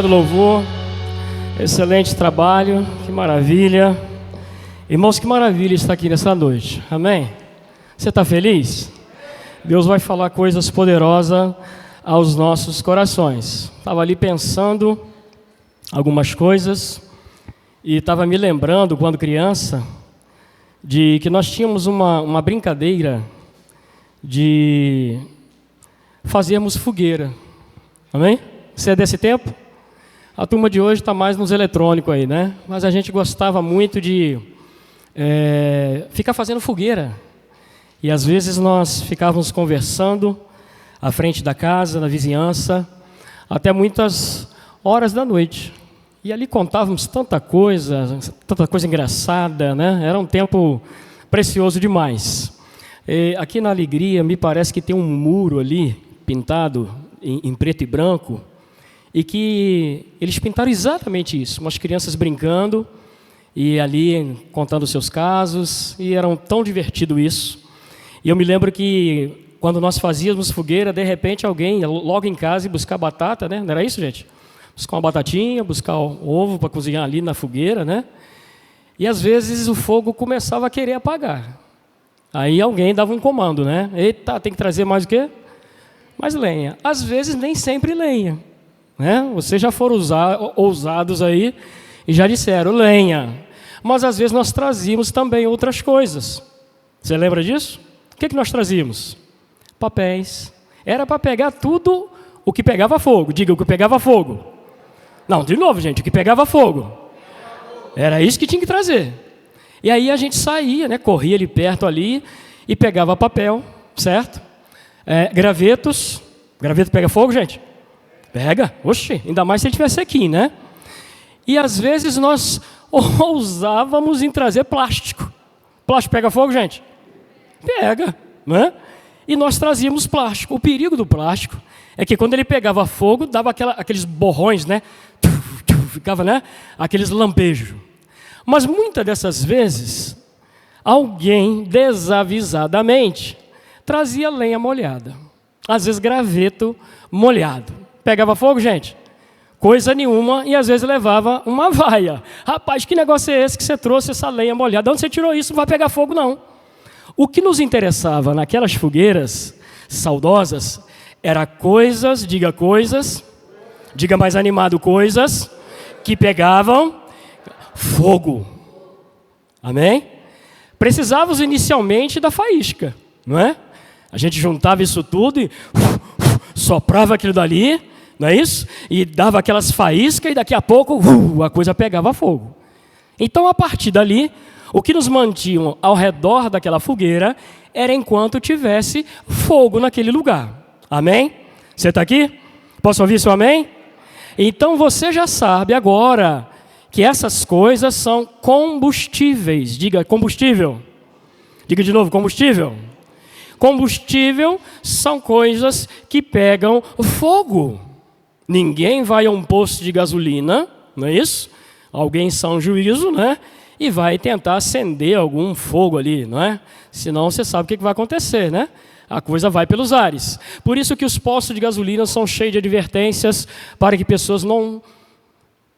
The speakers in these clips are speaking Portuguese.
Louvor, excelente trabalho, que maravilha. Irmãos, que maravilha estar aqui nessa noite, amém? Você está feliz? Deus vai falar coisas poderosas aos nossos corações. Estava ali pensando algumas coisas e estava me lembrando, quando criança, de que nós tínhamos uma brincadeira de fazermos fogueira, amém? Você é desse tempo? A turma de hoje está mais nos eletrônicos aí, né? Mas a gente gostava muito de ficar fazendo fogueira. E às vezes nós ficávamos conversando à frente da casa, na vizinhança, até muitas horas da noite. E ali contávamos tanta coisa engraçada, né? Era um tempo precioso demais. Aqui na Alegria, me parece que tem um muro ali, pintado em preto e branco, e que eles pintaram exatamente isso, umas crianças brincando e ali contando seus casos, e era tão divertido isso. E eu me lembro que quando nós fazíamos fogueira, de repente alguém ia logo em casa e buscar batata, né? Não era isso, gente? Buscar uma batatinha, buscar o ovo para cozinhar ali na fogueira, né? E às vezes o fogo começava a querer apagar. Aí alguém dava um comando, né? Eita, tem que trazer mais o quê? Mais lenha. Às vezes nem sempre lenha. Né? Vocês já foram ousados aí e já disseram lenha, mas às vezes nós trazíamos também outras coisas. Você lembra disso? O que nós trazíamos? Papéis. Era para pegar tudo o que pegava fogo. Diga, o que pegava fogo. Não, de novo, gente, o que pegava fogo. Era isso que tinha que trazer. E aí a gente saía, né? Corria ali perto ali e pegava papel, certo? Gravetos. Graveto pega fogo, gente? Pega, oxe, ainda mais se ele estiver sequinho, né? E às vezes nós ousávamos em trazer plástico. Plástico pega fogo, gente? Pega, né? E nós trazíamos plástico. O perigo do plástico é que quando ele pegava fogo, dava aqueles borrões, né? Ficava, né? Aqueles lampejos. Mas muitas dessas vezes, alguém desavisadamente trazia lenha molhada. Às vezes graveto molhado. Pegava fogo, gente? Coisa nenhuma, e às vezes levava uma vaia. Rapaz, que negócio é esse que você trouxe essa lenha molhada? De onde você tirou isso? Não vai pegar fogo, não. O que nos interessava naquelas fogueiras saudosas era coisas, diga mais animado, coisas que pegavam fogo. Amém? Precisávamos inicialmente da faísca, não é? A gente juntava isso tudo e soprava aquilo dali, não é isso? E dava aquelas faíscas e daqui a pouco a coisa pegava fogo. Então, a partir dali, o que nos mantinha ao redor daquela fogueira era enquanto tivesse fogo naquele lugar. Amém? Você está aqui? Posso ouvir seu amém? Então, você já sabe agora que essas coisas são combustíveis. Diga combustível. Diga de novo, combustível. Combustível são coisas que pegam fogo. Ninguém vai a um posto de gasolina, não é isso? Alguém em são juízo, né? E vai tentar acender algum fogo ali, não é? Senão você sabe o que vai acontecer, né? A coisa vai pelos ares. Por isso que os postos de gasolina são cheios de advertências para que pessoas não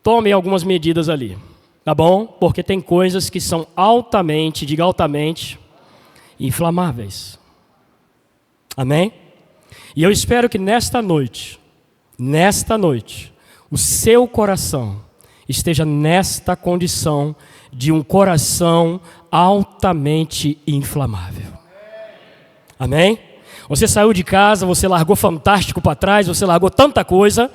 tomem algumas medidas ali. Tá bom? Porque tem coisas que são altamente, diga altamente, inflamáveis. Amém? E eu espero que nesta noite, o seu coração esteja nesta condição de um coração altamente inflamável. Amém? Você saiu de casa, você largou Fantástico para trás, você largou tanta coisa,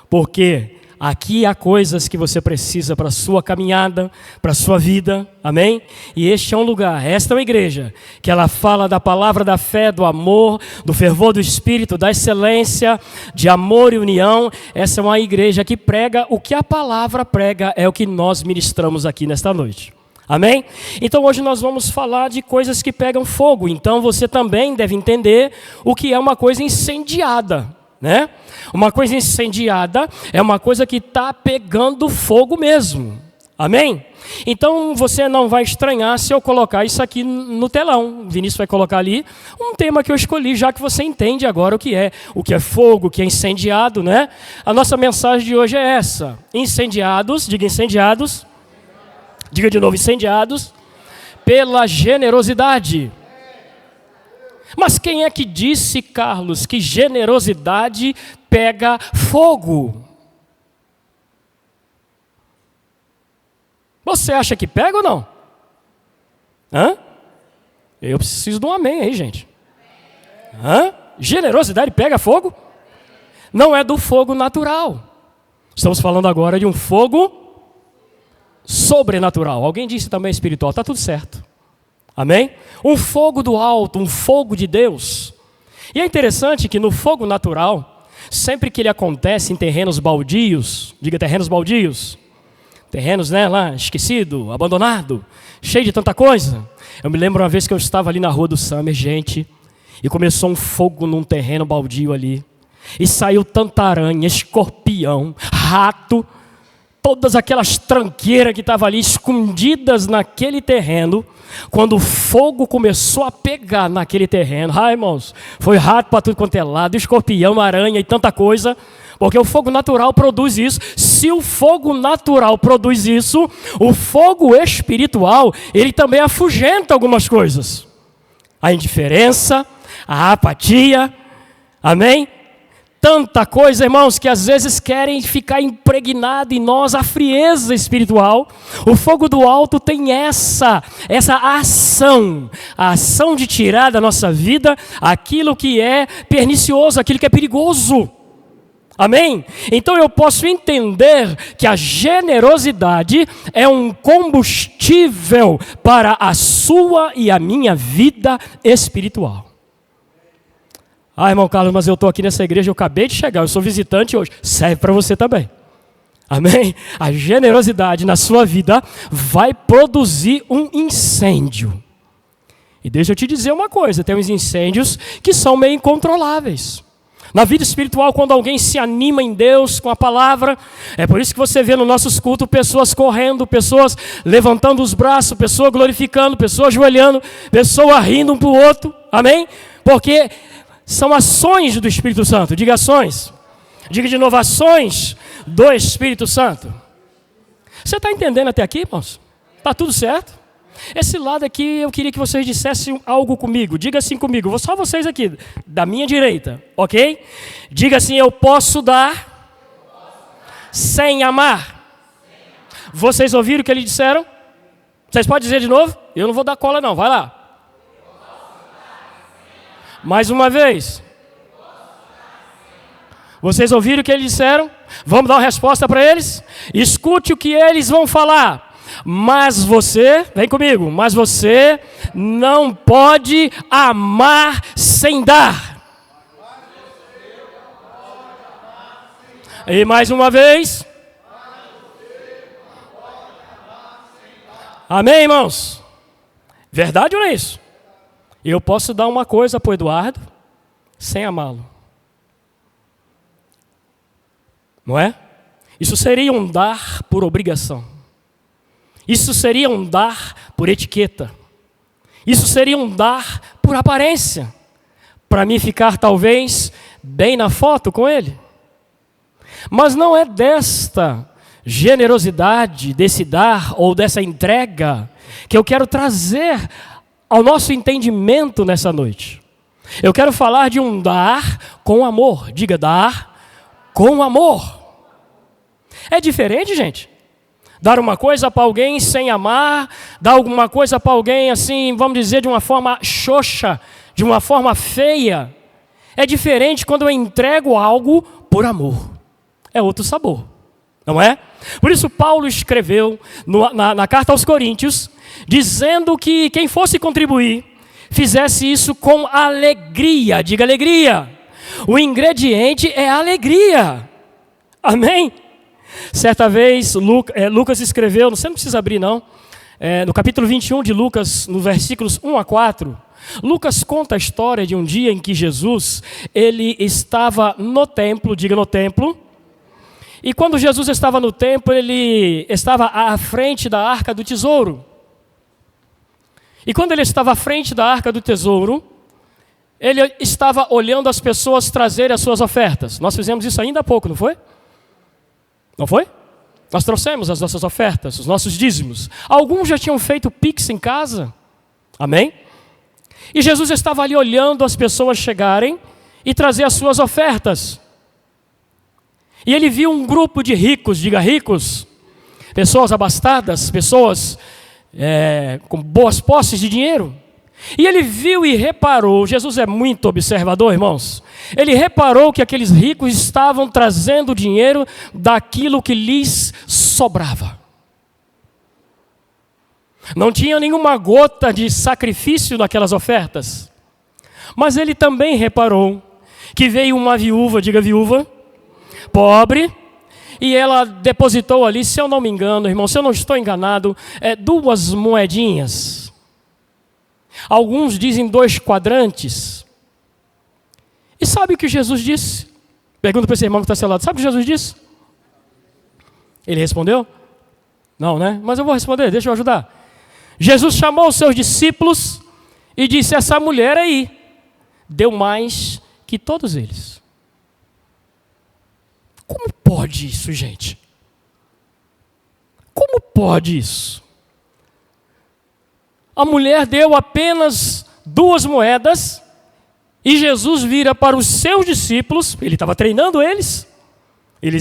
porque aqui há coisas que você precisa para a sua caminhada, para a sua vida, amém? E este é um lugar, esta é uma igreja, que ela fala da palavra da fé, do amor, do fervor do Espírito, da excelência, de amor e união. Essa é uma igreja que prega o que a palavra prega, é o que nós ministramos aqui nesta noite. Amém? Então hoje nós vamos falar de coisas que pegam fogo. Então você também deve entender o que é uma coisa incendiada. Né? Uma coisa incendiada é uma coisa que está pegando fogo mesmo. Amém? Então você não vai estranhar se eu colocar isso aqui no telão. O Vinícius vai colocar ali um tema que eu escolhi, já que você entende agora o que é fogo, o que é incendiado, né? A nossa mensagem de hoje é essa: incendiados, diga de novo, incendiados pela generosidade. Mas quem é que disse, Carlos, que generosidade pega fogo? Você acha que pega ou não? Hã? Eu preciso de um amém aí, gente. Hã? Generosidade pega fogo? Não é do fogo natural. Estamos falando agora de um fogo sobrenatural. Alguém disse também espiritual. Está tudo certo. Amém? Um fogo do alto, um fogo de Deus. E é interessante que no fogo natural, sempre que ele acontece em terrenos baldios, diga terrenos baldios, terrenos, né, lá, esquecido, abandonado, cheio de tanta coisa. Eu me lembro uma vez que eu estava ali na rua do Summer, gente, e começou um fogo num terreno baldio ali. E saiu tanta aranha, escorpião, rato, todas aquelas tranqueiras que estavam ali escondidas naquele terreno. Quando o fogo começou a pegar naquele terreno, irmãos, foi rato para tudo quanto é lado, escorpião, aranha e tanta coisa. Porque o fogo natural produz isso. Se o fogo natural produz isso, o fogo espiritual, ele também afugenta algumas coisas. A indiferença, a apatia, amém? Tanta coisa, irmãos, que às vezes querem ficar impregnado em nós, a frieza espiritual. O fogo do alto tem essa ação, a ação de tirar da nossa vida aquilo que é pernicioso, aquilo que é perigoso. Amém? Então eu posso entender que a generosidade é um combustível para a sua e a minha vida espiritual. Irmão Carlos, mas eu estou aqui nessa igreja, eu acabei de chegar, eu sou visitante hoje. Serve para você também. Amém? A generosidade na sua vida vai produzir um incêndio. E deixa eu te dizer uma coisa, tem uns incêndios que são meio incontroláveis. Na vida espiritual, quando alguém se anima em Deus com a palavra, é por isso que você vê nos nossos cultos pessoas correndo, pessoas levantando os braços, pessoas glorificando, pessoas ajoelhando, pessoas rindo um para o outro, amém? Porque são ações do Espírito Santo, diga ações, diga de novo ações do Espírito Santo. Você está entendendo até aqui, irmãos? Está tudo certo? Esse lado aqui eu queria que vocês dissessem algo comigo. Diga assim comigo, só vocês aqui, da minha direita, ok? Diga assim, eu posso dar sem amar. Vocês ouviram o que eles disseram? Vocês podem dizer de novo? Eu não vou dar cola não, vai lá. Mais uma vez. Vocês ouviram o que eles disseram? Vamos dar uma resposta para eles? Escute o que eles vão falar. Mas você, vem comigo, mas você não pode amar sem dar. E mais uma vez. Amém, irmãos? Verdade ou não é isso? Eu posso dar uma coisa para o Eduardo sem amá-lo. Não é? Isso seria um dar por obrigação. Isso seria um dar por etiqueta. Isso seria um dar por aparência. Para mim ficar talvez bem na foto com ele. Mas não é desta generosidade, desse dar ou dessa entrega que eu quero trazer ao nosso entendimento nessa noite. Eu quero falar de um dar com amor. Diga, dar com amor. É diferente, gente? Dar uma coisa para alguém sem amar, dar alguma coisa para alguém assim, vamos dizer, de uma forma xoxa, de uma forma feia. É diferente quando eu entrego algo por amor. É outro sabor, não é? Por isso Paulo escreveu na carta aos Coríntios, dizendo que quem fosse contribuir, fizesse isso com alegria. Diga alegria. O ingrediente é alegria. Amém? Certa vez, Lucas escreveu, você não precisa abrir não, no capítulo 21 de Lucas, no versículos 1 a 4, Lucas conta a história de um dia em que Jesus, ele estava no templo, diga no templo, E quando Jesus estava no templo, ele estava à frente da arca do tesouro. E quando ele estava à frente da arca do tesouro, ele estava olhando as pessoas trazerem as suas ofertas. Nós fizemos isso ainda há pouco, não foi? Não foi? Nós trouxemos as nossas ofertas, os nossos dízimos. Alguns já tinham feito pix em casa. Amém? E Jesus estava ali olhando as pessoas chegarem e trazer as suas ofertas. E ele viu um grupo de ricos, diga ricos, pessoas abastadas, pessoas com boas posses de dinheiro. E ele viu e reparou, Jesus é muito observador, irmãos. Ele reparou que aqueles ricos estavam trazendo dinheiro daquilo que lhes sobrava. Não tinha nenhuma gota de sacrifício naquelas ofertas. Mas ele também reparou que veio uma viúva, diga viúva, pobre, e ela depositou ali, se eu não me engano, irmão, se eu não estou enganado, 2 moedinhas. Alguns dizem 2 quadrantes. E sabe o que Jesus disse? Pergunta para esse irmão que está ao seu lado, sabe o que Jesus disse? Ele respondeu? Não, né? Mas eu vou responder, deixa eu ajudar. Jesus chamou os seus discípulos e disse, essa mulher aí deu mais que todos eles. Como pode isso, gente? Como pode isso? A mulher deu apenas 2 moedas e Jesus vira para os seus discípulos, ele estava treinando eles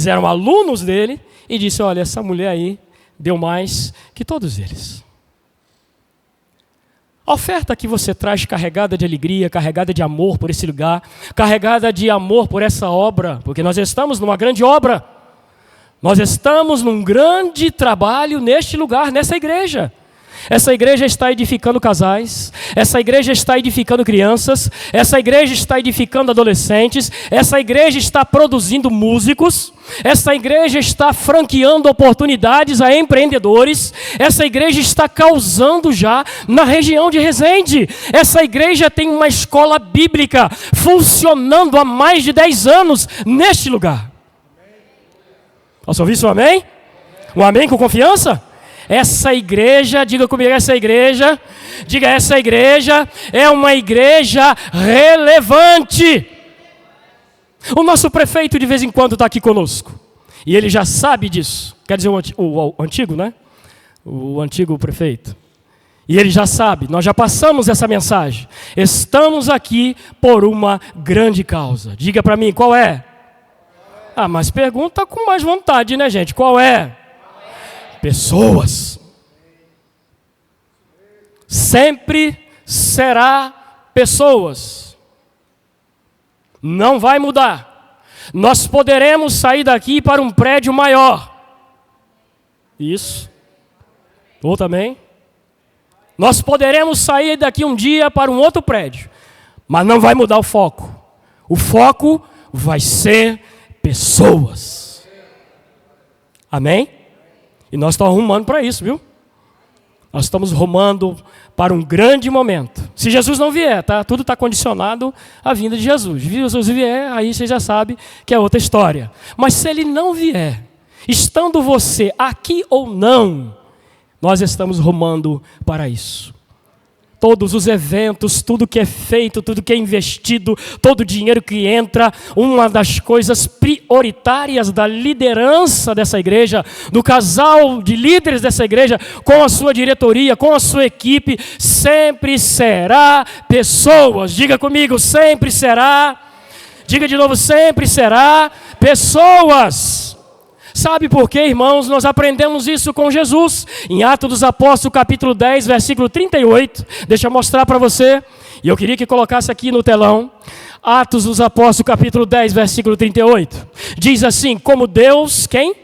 eram alunos dele, e disse, olha, essa mulher aí deu mais que todos eles. A oferta que você traz carregada de alegria, carregada de amor por esse lugar, carregada de amor por essa obra, porque nós estamos numa grande obra, nós estamos num grande trabalho neste lugar, nessa igreja. Essa igreja está edificando casais, essa igreja está edificando crianças, essa igreja está edificando adolescentes, essa igreja está produzindo músicos, essa igreja está franqueando oportunidades a empreendedores, essa igreja está causando já na região de Resende. Essa igreja tem uma escola bíblica funcionando há mais de 10 anos neste lugar. Posso ouvir seu amém? Um amém com confiança? Essa igreja, diga comigo, essa igreja é uma igreja relevante. O nosso prefeito de vez em quando está aqui conosco, e ele já sabe disso, quer dizer o antigo, né? O antigo prefeito. E ele já sabe, nós já passamos essa mensagem. Estamos aqui por uma grande causa. Diga para mim, qual é? Ah, mas pergunta com mais vontade, né, gente? Qual é? Pessoas. Sempre será pessoas. Não vai mudar. Nós poderemos sair daqui para um prédio maior. Isso. Ou também. Nós poderemos sair daqui um dia para um outro prédio. Mas não vai mudar o foco. O foco vai ser pessoas. Amém? E nós estamos rumando para isso, viu? Nós estamos rumando para um grande momento. Se Jesus não vier, tá? Tudo está condicionado à vinda de Jesus. Se Jesus vier, aí você já sabe que é outra história. Mas se ele não vier, estando você aqui ou não, nós estamos rumando para isso. Todos os eventos, tudo que é feito, tudo que é investido, todo o dinheiro que entra, uma das coisas prioritárias da liderança dessa igreja, do casal de líderes dessa igreja, com a sua diretoria, com a sua equipe, sempre será pessoas. Diga comigo, sempre será. Diga de novo, sempre será pessoas. Sabe por quê, irmãos? Nós aprendemos isso com Jesus. Em Atos dos Apóstolos, capítulo 10, versículo 38. Deixa eu mostrar para você. E eu queria que colocasse aqui no telão. Atos dos Apóstolos, capítulo 10, versículo 38. Diz assim, como Deus, quem?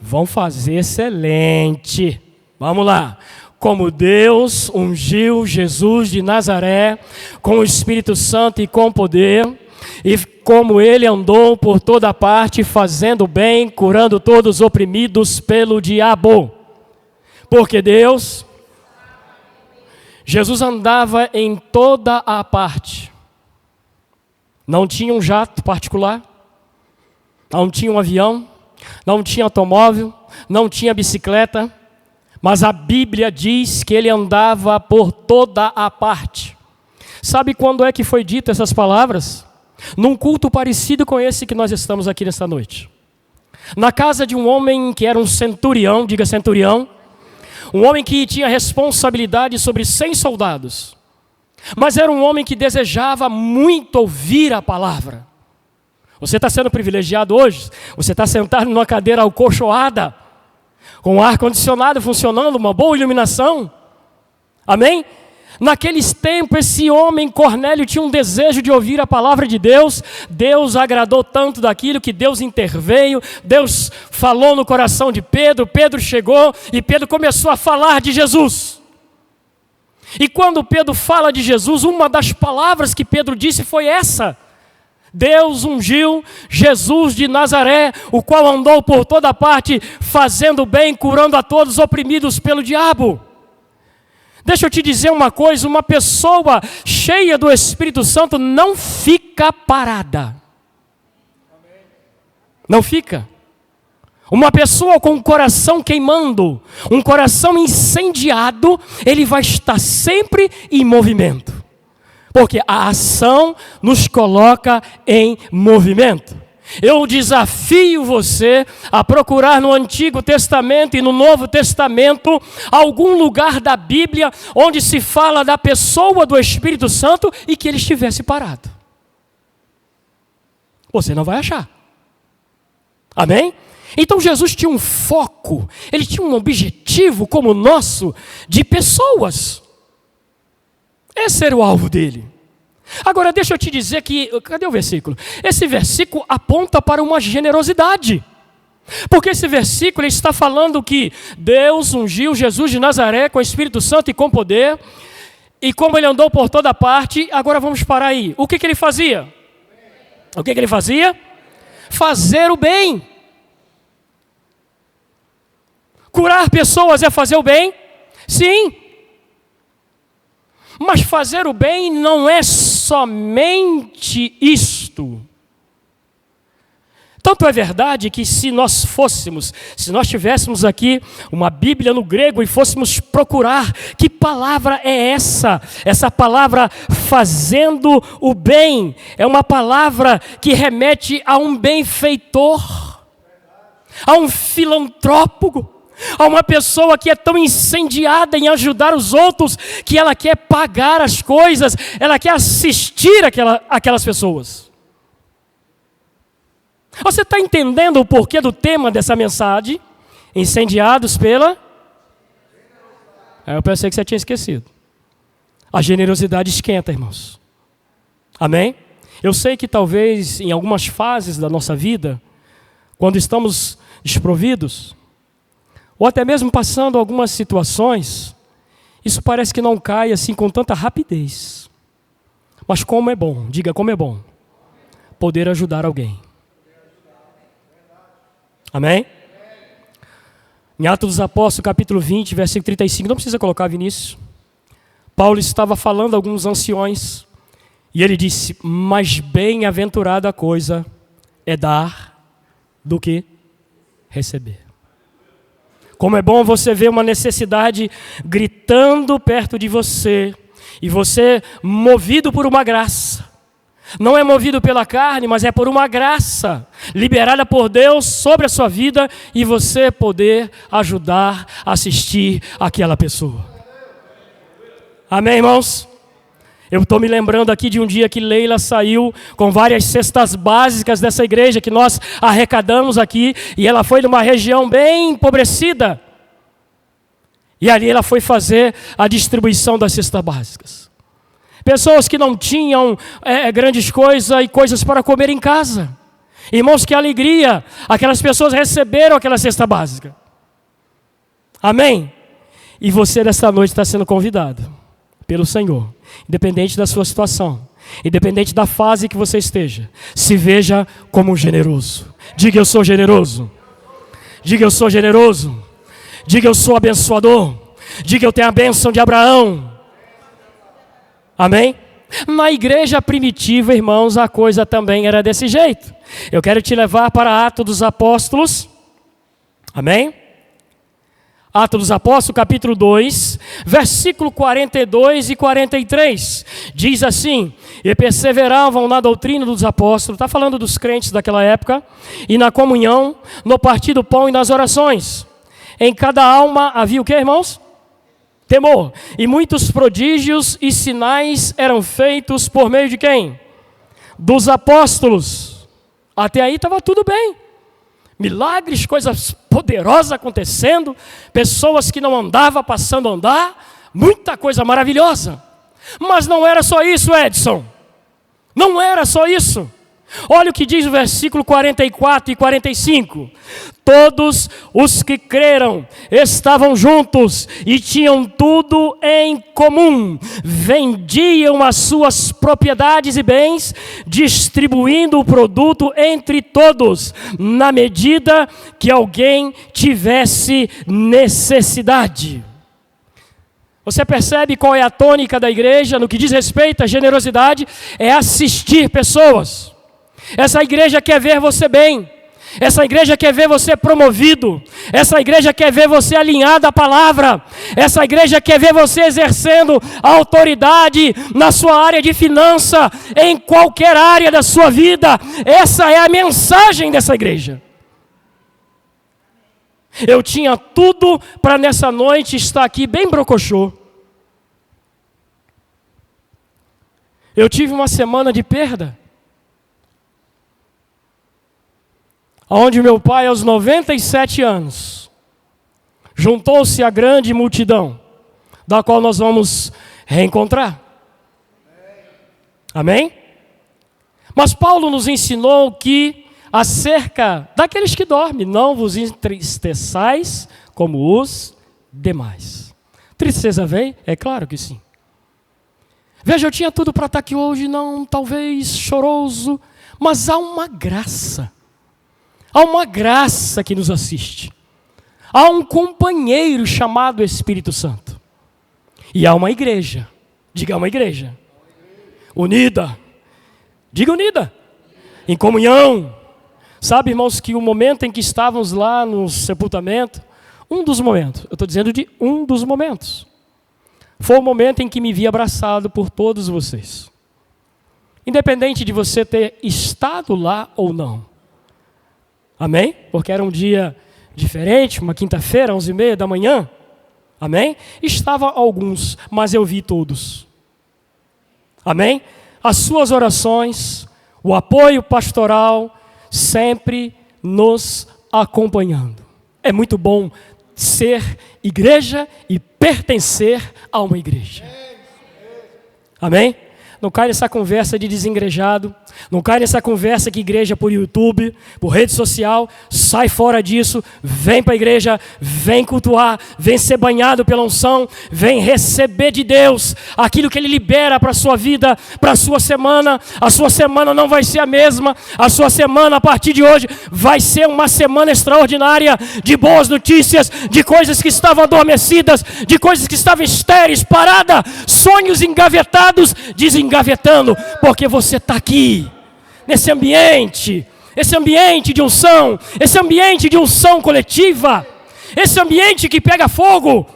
Vão fazer excelente. Vamos lá. Como Deus ungiu Jesus de Nazaré com o Espírito Santo e com poder, e como ele andou por toda parte, fazendo bem, curando todos os oprimidos pelo diabo. Porque Jesus andava em toda a parte. Não tinha um jato particular, não tinha um avião, não tinha automóvel, não tinha bicicleta, mas a Bíblia diz que ele andava por toda a parte. Sabe quando é que foi dito essas palavras? Num culto parecido com esse que nós estamos aqui nesta noite. Na casa de um homem que era um centurião, diga centurião, um homem que tinha responsabilidade sobre 100 soldados, mas era um homem que desejava muito ouvir a palavra. Você está sendo privilegiado hoje, você está sentado numa cadeira acolchoada, com o ar-condicionado funcionando, uma boa iluminação, amém? Naqueles tempos, esse homem, Cornélio, tinha um desejo de ouvir a palavra de Deus. Deus agradou tanto daquilo que Deus interveio. Deus falou no coração de Pedro. Pedro chegou e Pedro começou a falar de Jesus. E quando Pedro fala de Jesus, uma das palavras que Pedro disse foi essa: Deus ungiu Jesus de Nazaré, o qual andou por toda parte, fazendo bem, curando a todos oprimidos pelo diabo. Deixa eu te dizer uma coisa, uma pessoa cheia do Espírito Santo não fica parada. Não fica. Uma pessoa com o coração queimando, um coração incendiado, ele vai estar sempre em movimento. Porque a ação nos coloca em movimento. Eu desafio você a procurar no Antigo Testamento e no Novo Testamento algum lugar da Bíblia onde se fala da pessoa do Espírito Santo e que ele estivesse parado. Você não vai achar. Amém? Então Jesus tinha um foco, ele tinha um objetivo como o nosso de pessoas. Esse era o alvo dele. Agora deixa eu te dizer que, cadê o versículo? Esse versículo aponta para uma generosidade. Porque esse versículo está falando que Deus ungiu Jesus de Nazaré com o Espírito Santo e com poder. E como ele andou por toda parte, agora vamos parar aí. O que ele fazia? O que ele fazia? Fazer o bem. Curar pessoas é fazer o bem? Sim. Mas fazer o bem não é somente isto. Tanto é verdade que se nós tivéssemos aqui uma Bíblia no grego e fôssemos procurar, que palavra é essa? Essa palavra fazendo o bem é uma palavra que remete a um benfeitor, a um filantrópico, a uma pessoa que é tão incendiada em ajudar os outros, que ela quer pagar as coisas, ela quer assistir aquelas pessoas. Você está entendendo o porquê do tema dessa mensagem? Incendiados pela... Eu pensei que você tinha esquecido. A generosidade esquenta, irmãos. Amém? Eu sei que talvez em algumas fases da nossa vida, quando estamos desprovidos, ou até mesmo passando algumas situações, isso parece que não cai assim com tanta rapidez. Mas como é bom, diga como é bom, poder ajudar alguém. Amém? Em Atos dos Apóstolos, capítulo 20, versículo 35, não precisa colocar, Vinícius. Paulo estava falando a alguns anciões, e ele disse: mais bem-aventurada coisa é dar do que receber. Como é bom você ver uma necessidade gritando perto de você, e você movido por uma graça. Não é movido pela carne, mas é por uma graça liberada por Deus sobre a sua vida, e você poder ajudar, assistir aquela pessoa. Amém, irmãos? Eu estou me lembrando aqui de um dia que Leila saiu com várias cestas básicas dessa igreja que nós arrecadamos aqui, e ela foi numa região bem empobrecida. E ali ela foi fazer a distribuição das cestas básicas. Pessoas que não tinham grandes coisas e coisas para comer em casa. Irmãos, que alegria! Aquelas pessoas receberam aquela cesta básica. Amém? E você nessa noite está sendo convidado pelo Senhor, independente da sua situação, independente da fase que você esteja, se veja como generoso. Diga: eu sou generoso. Diga: eu sou generoso. Diga: eu sou abençoador. Diga: eu tenho a bênção de Abraão. Amém? Na igreja primitiva, irmãos, a coisa também era desse jeito. Eu quero te levar para Atos dos Apóstolos. Amém? Atos dos Apóstolos, capítulo 2, versículo 42 e 43. Diz assim: e perseveravam na doutrina dos apóstolos, está falando dos crentes daquela época, e na comunhão, no partir do pão e nas orações. Em cada alma havia o que, irmãos? Temor. E muitos prodígios e sinais eram feitos por meio de quem? Dos apóstolos. Até aí estava tudo bem. Milagres, coisas poderosas acontecendo, pessoas que não andavam passando a andar, muita coisa maravilhosa. Mas não era só isso, Edson. Não era só isso. Olha o que diz o versículo 44 e 45. Todos os que creram estavam juntos e tinham tudo em comum. Vendiam as suas propriedades e bens, distribuindo o produto entre todos, na medida que alguém tivesse necessidade. Você percebe qual é a tônica da igreja no que diz respeito à generosidade? É assistir pessoas. Essa igreja quer ver você bem. Essa igreja quer ver você promovido. Essa igreja quer ver você alinhado à palavra. Essa igreja quer ver você exercendo a autoridade na sua área de finança, em qualquer área da sua vida. Essa é a mensagem dessa igreja. Eu tinha tudo para nessa noite estar aqui bem brocochô. Eu tive uma semana de perda, onde meu pai, aos 97 anos, juntou-se à grande multidão, da qual nós vamos reencontrar. Amém? Mas Paulo nos ensinou que, acerca daqueles que dormem, não vos entristeçais como os demais. Tristeza vem? É claro que sim. Veja, eu tinha tudo para estar aqui hoje, não, talvez choroso, mas há uma graça. Há uma graça que nos assiste. Há um companheiro chamado Espírito Santo. E há uma igreja. Diga, uma igreja. Unida. Diga unida. Em comunhão. Sabe, irmãos, que o momento em que estávamos lá no sepultamento, um dos momentos, eu estou dizendo de um dos momentos, foi o momento em que me vi abraçado por todos vocês. Independente de você ter estado lá ou não. Amém? Porque era um dia diferente, uma quinta-feira, 11h30 da manhã. Amém? Estavam alguns, mas eu vi todos. Amém? As suas orações, o apoio pastoral, sempre nos acompanhando. É muito bom ser igreja e pertencer a uma igreja. Amém? Não cai nessa conversa de desengrejado. Não cai nessa conversa que igreja por YouTube, por rede social. Sai fora disso. Vem para a igreja. Vem cultuar. Vem ser banhado pela unção. Vem receber de Deus aquilo que Ele libera para a sua vida, para a sua semana. A sua semana não vai ser a mesma. A sua semana a partir de hoje vai ser uma semana extraordinária de boas notícias, de coisas que estavam adormecidas, de coisas que estavam estéreis, paradas, sonhos engavetados, desengavetando, porque você está aqui. Nesse ambiente, esse ambiente de unção, esse ambiente de unção coletiva, esse ambiente que pega fogo.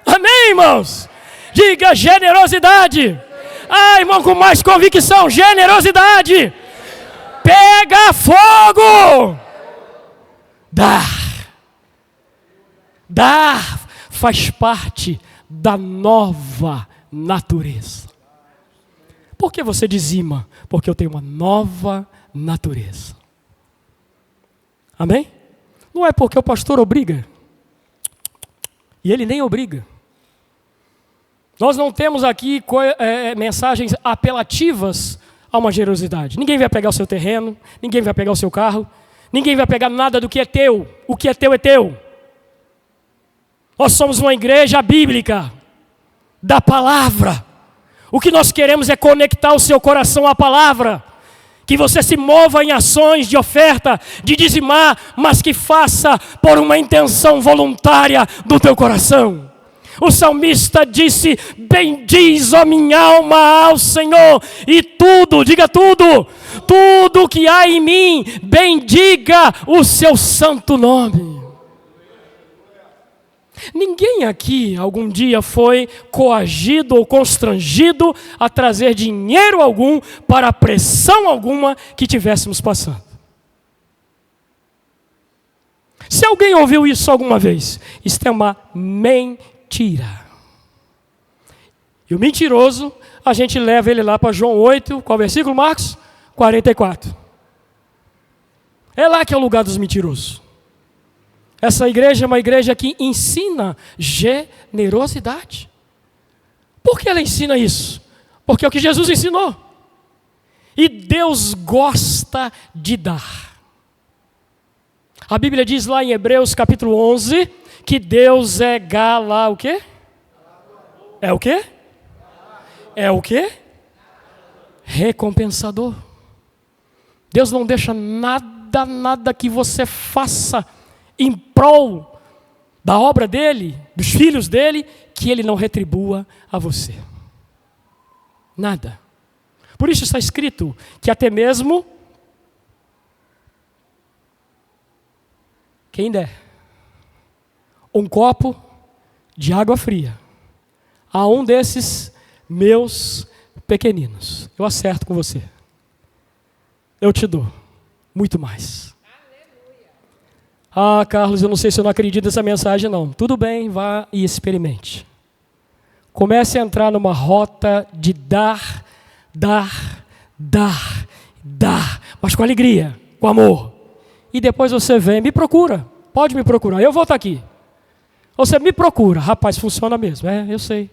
Amém, irmãos? Diga generosidade. Ah, irmão, com mais convicção, generosidade. Pega fogo. Dar faz parte da nova natureza. Por que você dizima? Porque eu tenho uma nova natureza. Amém? Não é porque o pastor obriga. E ele nem obriga. Nós não temos aqui mensagens apelativas a uma generosidade. Ninguém vai pegar o seu terreno, ninguém vai pegar o seu carro, ninguém vai pegar nada do que é teu. O que é teu é teu. Nós somos uma igreja bíblica da palavra. O que nós queremos é conectar o seu coração à palavra. Que você se mova em ações de oferta, de dizimar, mas que faça por uma intenção voluntária do teu coração. O salmista disse: bendiz, ó minha alma, ao Senhor, e tudo, diga tudo, tudo que há em mim, bendiga o seu santo nome. Ninguém aqui algum dia foi coagido ou constrangido a trazer dinheiro algum para a pressão alguma que tivéssemos passando. Se alguém ouviu isso alguma vez, isso é uma mentira. E o mentiroso, a gente leva ele lá para João 8, qual versículo, Marcos? 44. É lá que é o lugar dos mentirosos. Essa igreja é uma igreja que ensina generosidade. Por que ela ensina isso? Porque é o que Jesus ensinou. E Deus gosta de dar. A Bíblia diz lá em Hebreus capítulo 11, que Deus é o quê? É o quê? É o quê? Recompensador. Deus não deixa nada que você faça em prol da obra dele, dos filhos dele, que ele não retribua a você. Nada. Por isso está escrito que até mesmo quem der um copo de água fria a um desses meus pequeninos, eu acerto com você. Eu te dou muito mais. Ah, Carlos, eu não sei se eu não acredito nessa mensagem, não. Tudo bem, vá e experimente. Comece a entrar numa rota de dar, mas com alegria, com amor. E depois você vem, me procura, pode me procurar, eu vou estar aqui. Você me procura, rapaz, funciona mesmo, eu sei.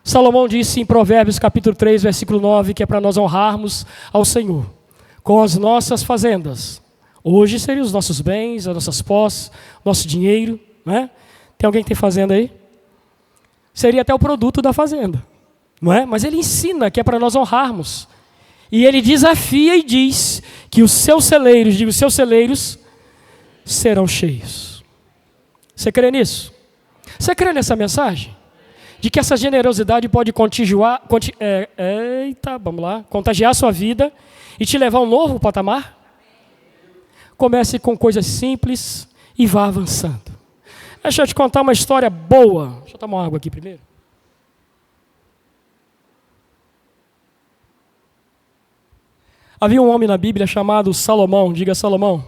Salomão disse em Provérbios capítulo 3, versículo 9, que é para nós honrarmos ao Senhor com as nossas fazendas. Hoje seriam os nossos bens, as nossas posses, nosso dinheiro, né? Tem alguém que tem fazenda aí? Seria até o produto da fazenda, não é? Mas ele ensina que é para nós honrarmos. E ele desafia e diz que os seus celeiros serão cheios. Você crê nisso? Você crê nessa mensagem? De que essa generosidade pode contagiar a sua vida e te levar a um novo patamar? Comece com coisas simples e vá avançando. Deixa eu te contar uma história boa. Deixa eu tomar uma água aqui primeiro. Havia um homem na Bíblia chamado Salomão. Diga Salomão.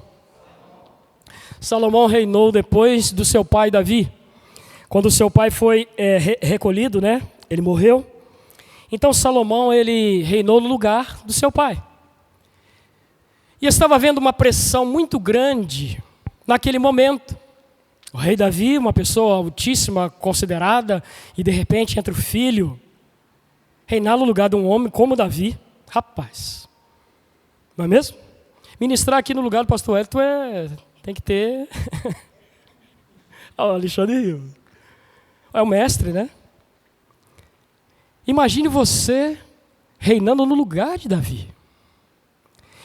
Salomão reinou depois do seu pai Davi. Quando o seu pai foi recolhido, né? Ele morreu. Então Salomão, ele reinou no lugar do seu pai. E estava havendo uma pressão muito grande naquele momento. O rei Davi, uma pessoa altíssima, considerada, e de repente entra o filho, reinar no lugar de um homem como Davi. Rapaz, não é mesmo? Ministrar aqui no lugar do pastor Hélito tem que ter... Olha o Alexandre Rio. É o mestre, né? Imagine você reinando no lugar de Davi.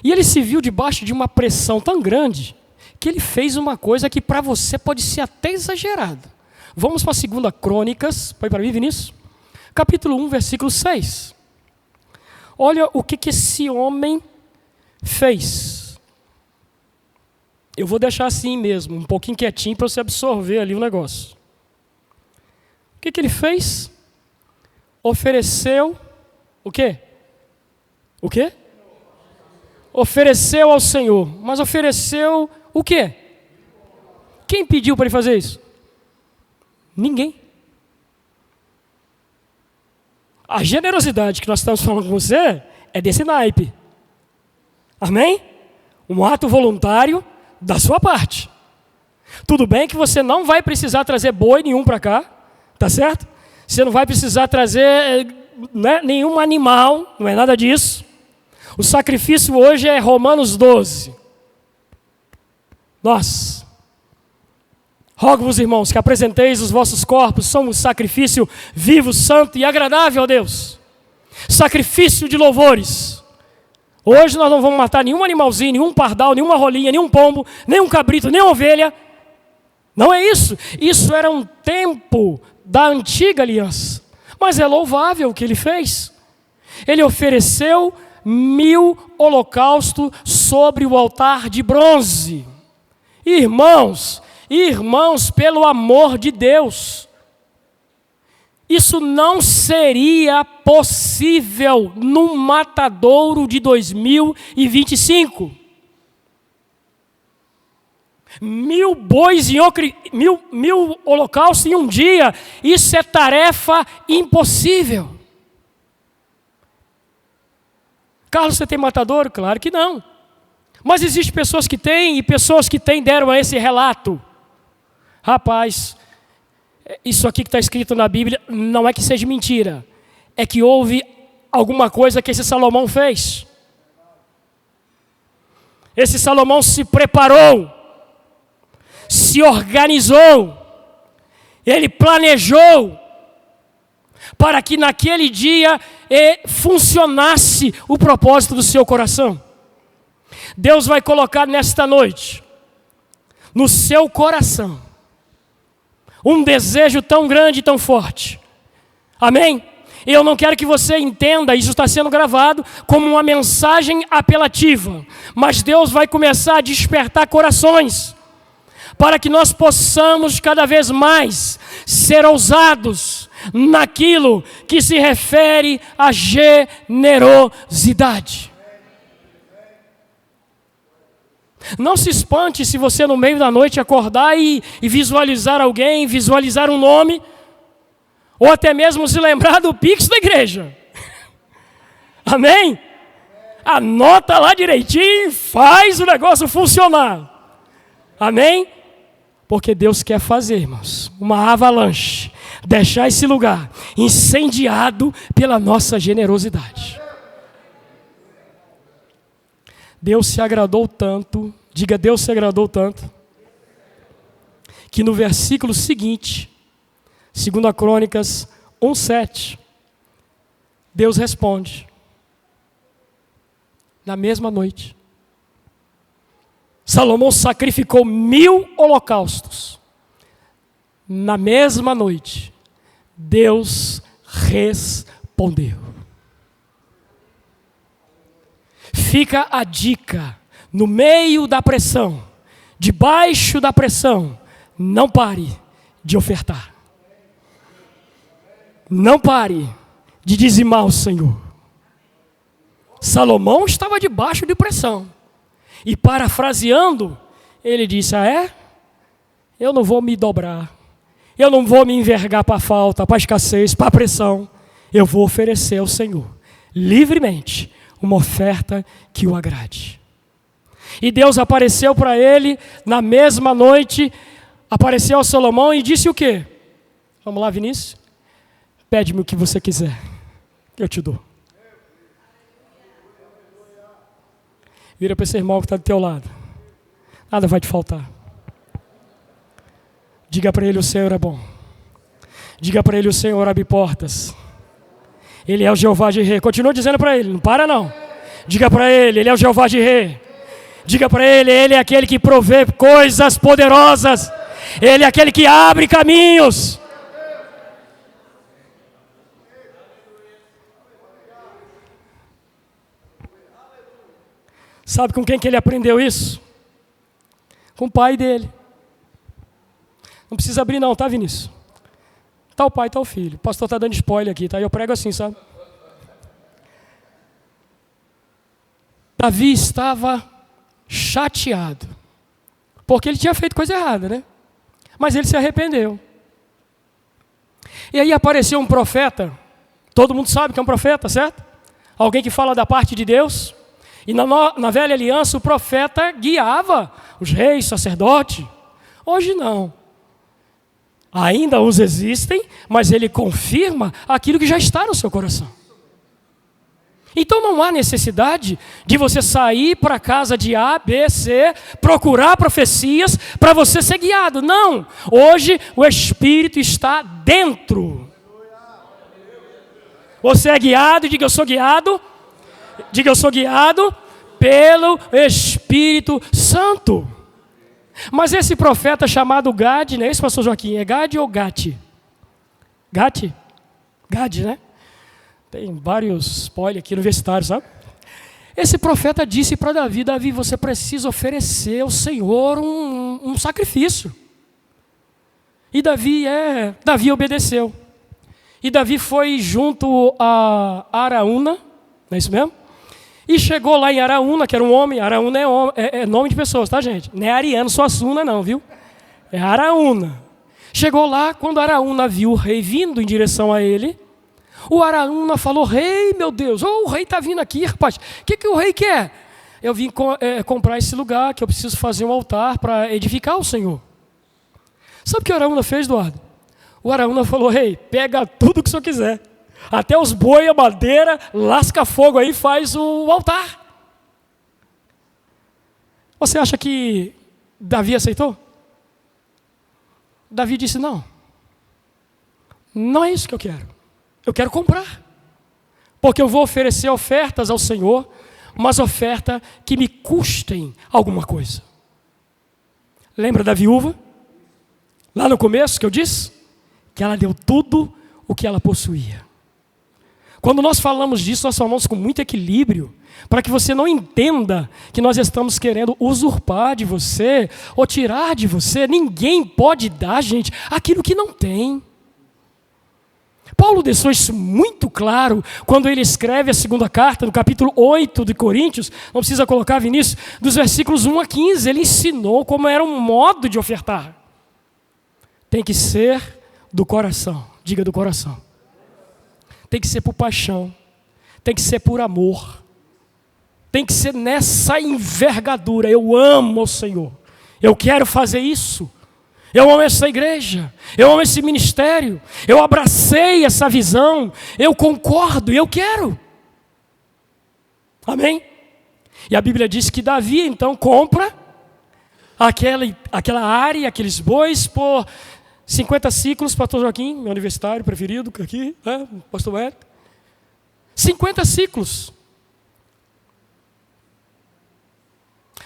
E ele se viu debaixo de uma pressão tão grande que ele fez uma coisa que para você pode ser até exagerada. Vamos para a 2 Crônicas, põe para mim, Vinícius. Capítulo 1, versículo 6. Olha o que esse homem fez. Eu vou deixar assim mesmo, um pouquinho quietinho para você absorver ali o negócio. O que ele fez? Ofereceu o quê? O quê? Ofereceu ao Senhor. Mas ofereceu o quê? Quem pediu para ele fazer isso? Ninguém. A generosidade que nós estamos falando com você é desse naipe. Amém? Um ato voluntário da sua parte. Tudo bem que você não vai precisar trazer boi nenhum para cá, tá certo? Você não vai precisar trazer nenhum animal, não é nada disso. O sacrifício hoje é Romanos 12. Nós, rogo-vos, irmãos, que apresenteis os vossos corpos, somos sacrifício vivo, santo e agradável a Deus. Sacrifício de louvores. Hoje nós não vamos matar nenhum animalzinho, nenhum pardal, nenhuma rolinha, nenhum pombo, nenhum cabrito, nem ovelha. Não é isso. Isso era um tempo da antiga aliança. Mas é louvável o que ele fez. Ele ofereceu 1000 holocaustos sobre o altar de bronze. Irmãos, pelo amor de Deus, isso não seria possível num matadouro de 2025. 1000 bois e 1000 holocaustos em um dia, isso é tarefa impossível. Carlos, você tem matadouro? Claro que não. Mas existem pessoas que têm, e pessoas que têm deram esse relato. Rapaz, isso aqui que está escrito na Bíblia, não é que seja mentira. É que houve alguma coisa que esse Salomão fez. Esse Salomão se preparou, se organizou, ele planejou, para que naquele dia funcionasse o propósito do seu coração. Deus vai colocar nesta noite, no seu coração, um desejo tão grande e tão forte. Amém? Eu não quero que você entenda, isso está sendo gravado, como uma mensagem apelativa. Mas Deus vai começar a despertar corações, para que nós possamos cada vez mais ser ousados naquilo que se refere à generosidade. Não se espante se você no meio da noite acordar e visualizar alguém, visualizar um nome, ou até mesmo se lembrar do Pix da igreja. Amém? Anota lá direitinho e faz o negócio funcionar. Amém? Porque Deus quer fazer, irmãos, uma avalanche, deixar esse lugar incendiado pela nossa generosidade. Deus se agradou tanto, diga, Deus se agradou tanto, que no versículo seguinte, 2 Crônicas 1:7, Deus responde, na mesma noite, Salomão sacrificou 1000 holocaustos. Na mesma noite, Deus respondeu. Fica a dica, no meio da pressão, debaixo da pressão, não pare de ofertar. Não pare de dizimar o Senhor. Salomão estava debaixo de pressão. E parafraseando, ele disse, eu não vou me dobrar. Eu não vou me envergar para a falta, para a escassez, para a pressão. Eu vou oferecer ao Senhor, livremente, uma oferta que o agrade. E Deus apareceu para ele na mesma noite, apareceu a Salomão e disse o quê? Vamos lá, Vinícius? Pede-me o que você quiser, que eu te dou. Vira para esse irmão que está do teu lado. Nada vai te faltar. Diga para ele, o Senhor é bom. Diga para ele, o Senhor abre portas. Ele é o Jeová Jireh. Continua dizendo para ele, não para não. Diga para ele é o Jeová Jireh. Diga para ele é aquele que provê coisas poderosas. Ele é aquele que abre caminhos. Sabe com quem que ele aprendeu isso? Com o pai dele. Não precisa abrir não, tá, Vinícius? Tá o pai, tá o filho. O pastor está dando spoiler aqui, tá? Eu prego assim, sabe? Davi estava chateado, porque ele tinha feito coisa errada, né? Mas ele se arrependeu. E aí apareceu um profeta, todo mundo sabe que é um profeta, certo? Alguém que fala da parte de Deus. E na velha aliança o profeta guiava os reis, sacerdotes. Hoje não. Ainda os existem, mas ele confirma aquilo que já está no seu coração. Então não há necessidade de você sair para a casa de A, B, C, procurar profecias para você ser guiado. Não, hoje o Espírito está dentro. Você é guiado, diga eu sou guiado. Diga eu sou guiado pelo Espírito Santo. Mas esse profeta chamado Gade, não é esse, pastor Joaquim? É Gade ou Gate? Gad, né? Tem vários spoilers aqui universitários, sabe? Esse profeta disse para Davi: Davi, você precisa oferecer ao Senhor um sacrifício. E Davi obedeceu. E Davi foi junto a Araúna, não é isso mesmo? E chegou lá em Araúna, que era um homem. Araúna é nome de pessoas, tá, gente? Não é Ariano Suassuna não, viu? É Araúna. Chegou lá, quando Araúna viu o rei vindo em direção a ele, o Araúna falou: rei, meu Deus, o rei está vindo aqui, rapaz. O que o rei quer? Eu vim comprar esse lugar, que eu preciso fazer um altar para edificar o Senhor. Sabe o que o Araúna fez, Eduardo? O Araúna falou: rei, pega tudo que o senhor quiser. Até os boi, a madeira, lasca fogo aí e faz o altar. Você acha que Davi aceitou? Davi disse: não é isso que eu quero. Eu quero comprar. Porque eu vou oferecer ofertas ao Senhor, mas oferta que me custem alguma coisa. Lembra da viúva? Lá no começo que eu disse? Que ela deu tudo o que ela possuía. Quando nós falamos disso, nós falamos com muito equilíbrio, para que você não entenda que nós estamos querendo usurpar de você ou tirar de você. Ninguém pode dar, gente, aquilo que não tem. Paulo deixou isso muito claro quando ele escreve a segunda carta, no capítulo 8 de Coríntios. Não precisa colocar, Vinícius, dos versículos 1 a 15. Ele ensinou como era um modo de ofertar. Tem que ser do coração. Diga: do coração. Tem que ser por paixão. Tem que ser por amor. Tem que ser nessa envergadura. Eu amo o Senhor. Eu quero fazer isso. Eu amo essa igreja. Eu amo esse ministério. Eu abracei essa visão. Eu concordo e eu quero. Amém? E a Bíblia diz que Davi então compra aquela área, aqueles bois por 50 ciclos, pastor Joaquim, meu universitário preferido aqui, né? Pastor Hélio. 50 ciclos.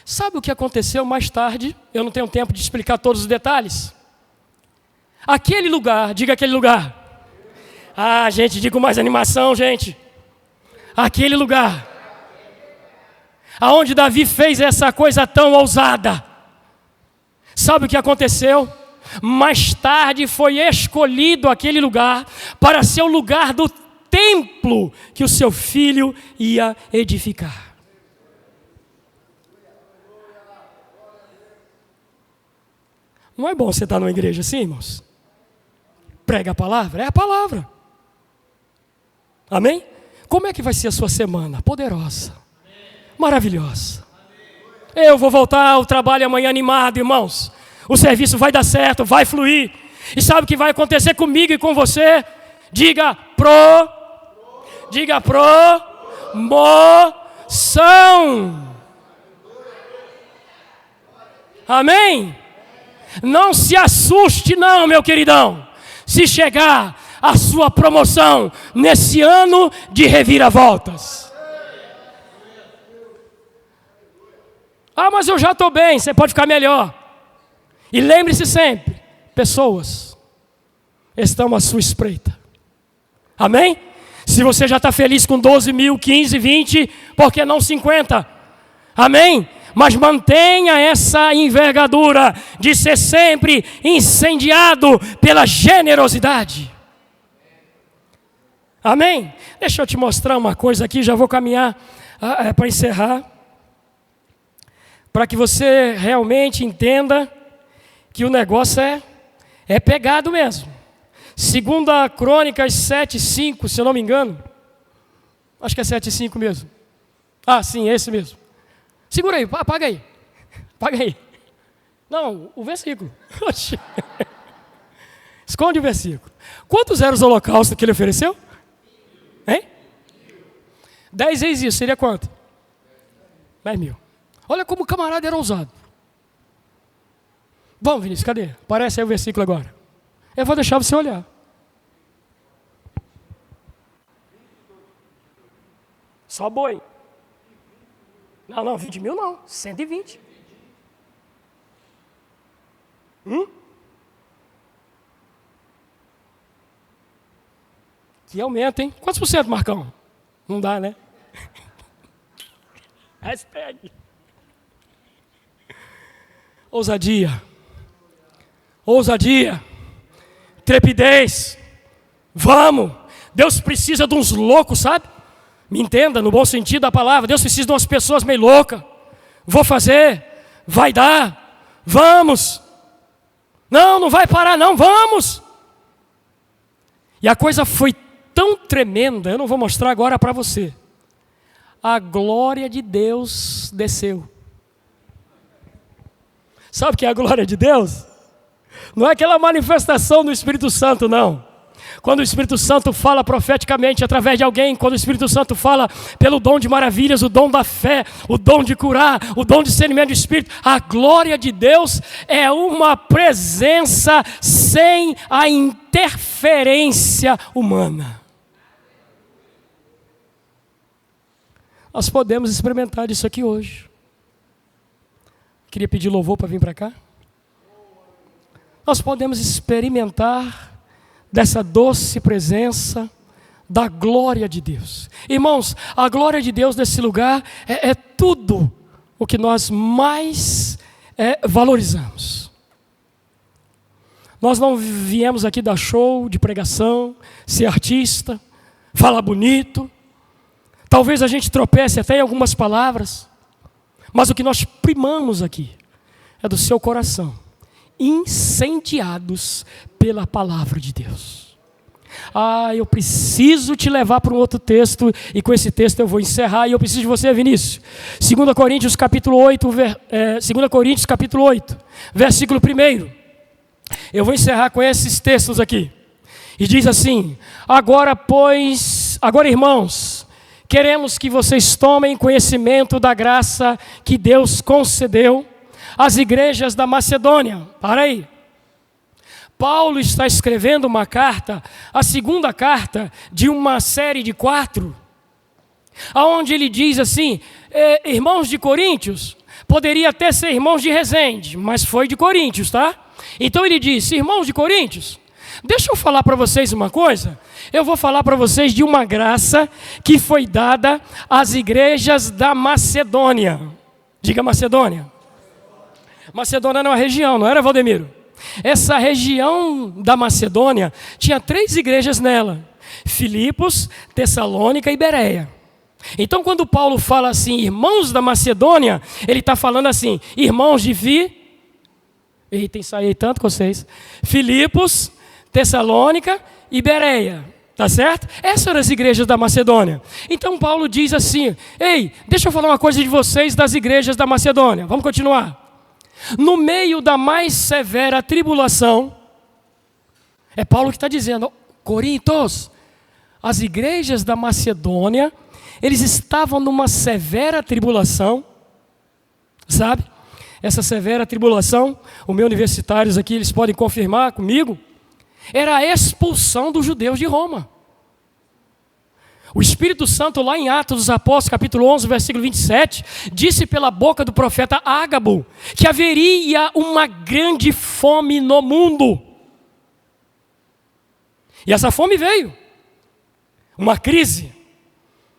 Sabe o que aconteceu mais tarde? Eu não tenho tempo de explicar todos os detalhes. Aquele lugar, diga aquele lugar. Ah, gente, diga com mais animação, gente. Aquele lugar. Aonde Davi fez essa coisa tão ousada. Sabe o que aconteceu? Mais tarde foi escolhido aquele lugar para ser o lugar do templo que o seu filho ia edificar. Não é bom você estar numa igreja assim, irmãos? Prega a palavra? É a palavra. Amém? Como é que vai ser a sua semana? Poderosa. Maravilhosa. Eu vou voltar ao trabalho amanhã animado, irmãos. O serviço vai dar certo, vai fluir. E sabe o que vai acontecer comigo e com você? Diga promoção. Amém? Não se assuste não, meu queridão, se chegar a sua promoção nesse ano de reviravoltas. Ah, mas eu já estou bem, você pode ficar melhor. E lembre-se sempre, pessoas estão à sua espreita. Amém? Se você já está feliz com 12 mil, 15, 20, por que não 50? Amém? Mas mantenha essa envergadura de ser sempre incendiado pela generosidade. Amém? Deixa eu te mostrar uma coisa aqui, já vou caminhar para encerrar. Para que você realmente entenda que o negócio é pegado mesmo. Segunda Crônicas 7:5, se eu não me engano. Acho que é 7:5 mesmo. Ah, sim, é esse mesmo. Segura aí, apaga aí. Apaga aí. Não, o versículo. Esconde o versículo. Quantos eram os holocaustos que ele ofereceu? Hein? 10 vezes isso, seria quanto? 10 mil. Olha como o camarada era ousado. Vamos, Vinícius, cadê? Aparece aí o versículo agora. Eu vou deixar você olhar. Só boi. Não, 20 mil não, 120. Que aumenta, hein? Quantos por cento, Marcão? Não dá, né? Hashtag. Ousadia. Ousadia. Trepidez. Vamos. Deus precisa de uns loucos, sabe? Me entenda, no bom sentido da palavra. Deus precisa de umas pessoas meio loucas. Vou fazer. Vai dar. Vamos. Não, não vai parar não. Vamos. E a coisa foi tão tremenda, eu não vou mostrar agora para você. A glória de Deus desceu. Sabe o que é a glória de Deus? Não é aquela manifestação do Espírito Santo, não. Quando o Espírito Santo fala profeticamente através de alguém, quando o Espírito Santo fala pelo dom de maravilhas, o dom da fé, o dom de curar, o dom de discernimento do Espírito, a glória de Deus é uma presença sem a interferência humana. Nós podemos experimentar isso aqui hoje. Queria pedir louvor para vir para cá. Nós podemos experimentar dessa doce presença da glória de Deus. Irmãos, a glória de Deus nesse lugar é tudo o que nós mais valorizamos. Nós não viemos aqui dar show de pregação, ser artista, falar bonito. Talvez a gente tropece até em algumas palavras, mas o que nós primamos aqui é do seu coração, incendiados pela palavra de Deus. Eu preciso te levar para um outro texto, e com esse texto eu vou encerrar, e eu preciso de você, Vinícius. 2 Coríntios capítulo 8, versículo 1. Eu vou encerrar com esses textos aqui. E diz assim: agora, irmãos, queremos que vocês tomem conhecimento da graça que Deus concedeu às igrejas da Macedônia. Para aí. Paulo está escrevendo uma carta, a segunda carta de uma série de 4, aonde ele diz assim: irmãos de Coríntios, poderia até ser irmãos de Resende, mas foi de Coríntios, tá? Então ele diz: irmãos de Coríntios, deixa eu falar para vocês uma coisa. Eu vou falar para vocês de uma graça que foi dada às igrejas da Macedônia. Diga Macedônia. Macedônia era uma região, não era, Valdemiro? Essa região da Macedônia tinha 3 igrejas nela: Filipos, Tessalônica e Bereia. Então quando Paulo fala assim, irmãos da Macedônia, ele está falando assim, irmãos de Eita, ensaiei tanto com vocês. Filipos, Tessalônica e Bereia. Tá certo? Essas eram as igrejas da Macedônia. Então Paulo diz assim: ei, deixa eu falar uma coisa de vocês das igrejas da Macedônia. Vamos continuar. No meio da mais severa tribulação, é Paulo que está dizendo: Coríntios, as igrejas da Macedônia, eles estavam numa severa tribulação, sabe? Essa severa tribulação, os meus universitários aqui, eles podem confirmar comigo, era a expulsão dos judeus de Roma. O Espírito Santo, lá em Atos dos Apóstolos, capítulo 11, versículo 27, disse pela boca do profeta Ágabo que haveria uma grande fome no mundo. E essa fome veio. Uma crise.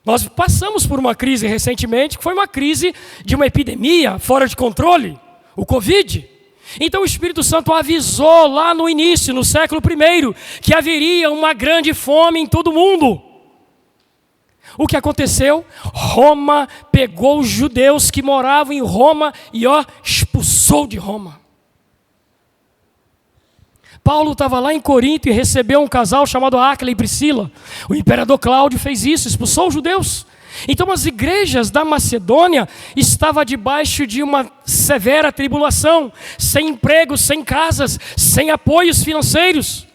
Nós passamos por uma crise recentemente, que foi uma crise de uma epidemia fora de controle, o Covid. Então o Espírito Santo avisou lá no início, no século I, que haveria uma grande fome em todo o mundo. O que aconteceu? Roma pegou os judeus que moravam em Roma e expulsou de Roma. Paulo estava lá em Corinto e recebeu um casal chamado Áquila e Priscila. O imperador Cláudio fez isso, expulsou os judeus. Então as igrejas da Macedônia estavam debaixo de uma severa tribulação, sem emprego, sem casas, sem apoios financeiros.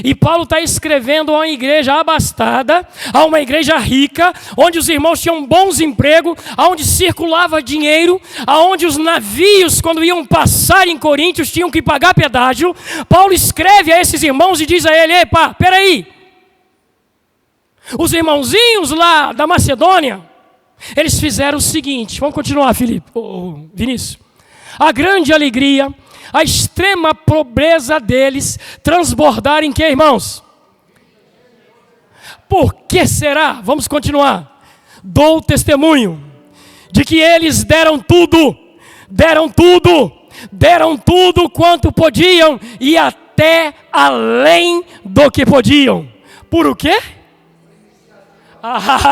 E Paulo está escrevendo a uma igreja abastada, a uma igreja rica, onde os irmãos tinham bons empregos, onde circulava dinheiro, onde os navios, quando iam passar em Coríntios, tinham que pagar pedágio. Paulo escreve a esses irmãos e diz a ele: epa, peraí, os irmãozinhos lá da Macedônia, eles fizeram o seguinte, vamos continuar, Vinícius. A grande alegria, a extrema pobreza deles transbordaram em que, irmãos? Por que será? Vamos continuar. Dou testemunho de que eles deram tudo quanto podiam e até além do que podiam. Por o quê?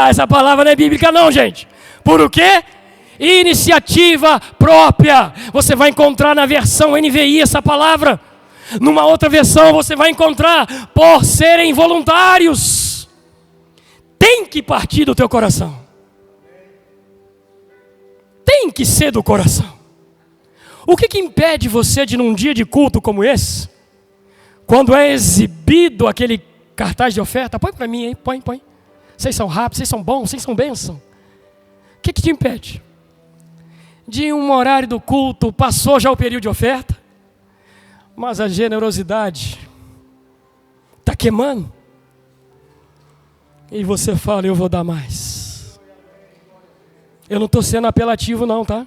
Essa palavra não é bíblica não, gente. Por o quê? Iniciativa própria. Você vai encontrar na versão NVI essa palavra. Numa outra versão você vai encontrar por serem voluntários. Tem que partir do teu coração. Tem que ser do coração. O que impede você de, num dia de culto como esse, quando é exibido aquele cartaz de oferta, põe para mim, hein? Põe. Vocês são rápidos, vocês são bons, vocês são bênção. O que te impede? De um horário do culto, passou já o período de oferta, mas a generosidade está queimando. E você fala, eu vou dar mais. Eu não estou sendo apelativo não, tá?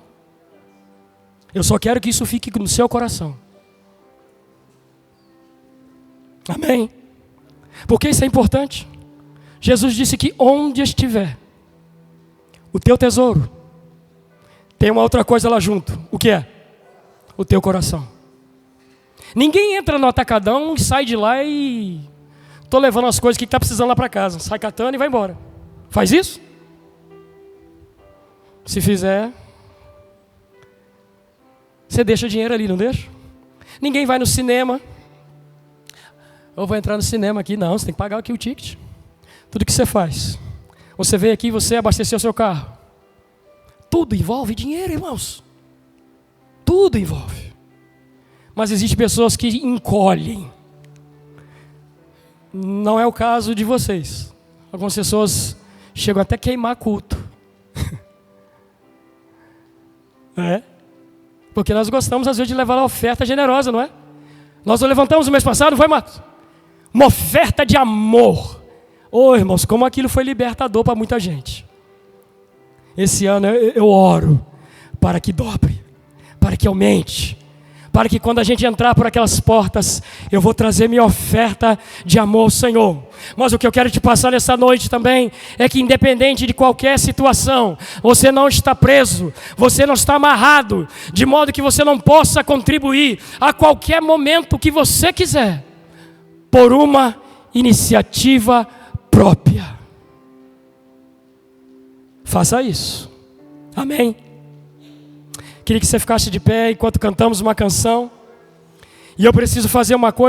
Eu só quero que isso fique no seu coração. Amém? Porque isso é importante. Jesus disse que onde estiver o teu tesouro, tem uma outra coisa lá junto. O que é? O teu coração. Ninguém entra no atacadão e sai de lá e... Estou levando as coisas que está precisando lá para casa. Sai catando e vai embora. Faz isso? Se fizer, você deixa dinheiro ali, não deixa? Ninguém vai no cinema. Eu vou entrar no cinema aqui. Não, você tem que pagar aqui o ticket. Tudo que você faz. Você veio aqui e você abasteceu o seu carro. Tudo envolve dinheiro, irmãos. Tudo envolve. Mas existem pessoas que encolhem. Não é o caso de vocês. Algumas pessoas chegam até a queimar culto. É? Porque nós gostamos às vezes de levar a oferta generosa, não é? Nós levantamos no mês passado, não foi, Marcos? Uma oferta de amor. Irmãos, como aquilo foi libertador para muita gente. Esse ano eu oro para que dobre, para que aumente, para que quando a gente entrar por aquelas portas, eu vou trazer minha oferta de amor ao Senhor. Mas o que eu quero te passar nessa noite também é que independente de qualquer situação, você não está preso, você não está amarrado, de modo que você não possa contribuir a qualquer momento que você quiser, por uma iniciativa própria. Faça isso. Amém? Queria que você ficasse de pé enquanto cantamos uma canção. E eu preciso fazer uma coisa.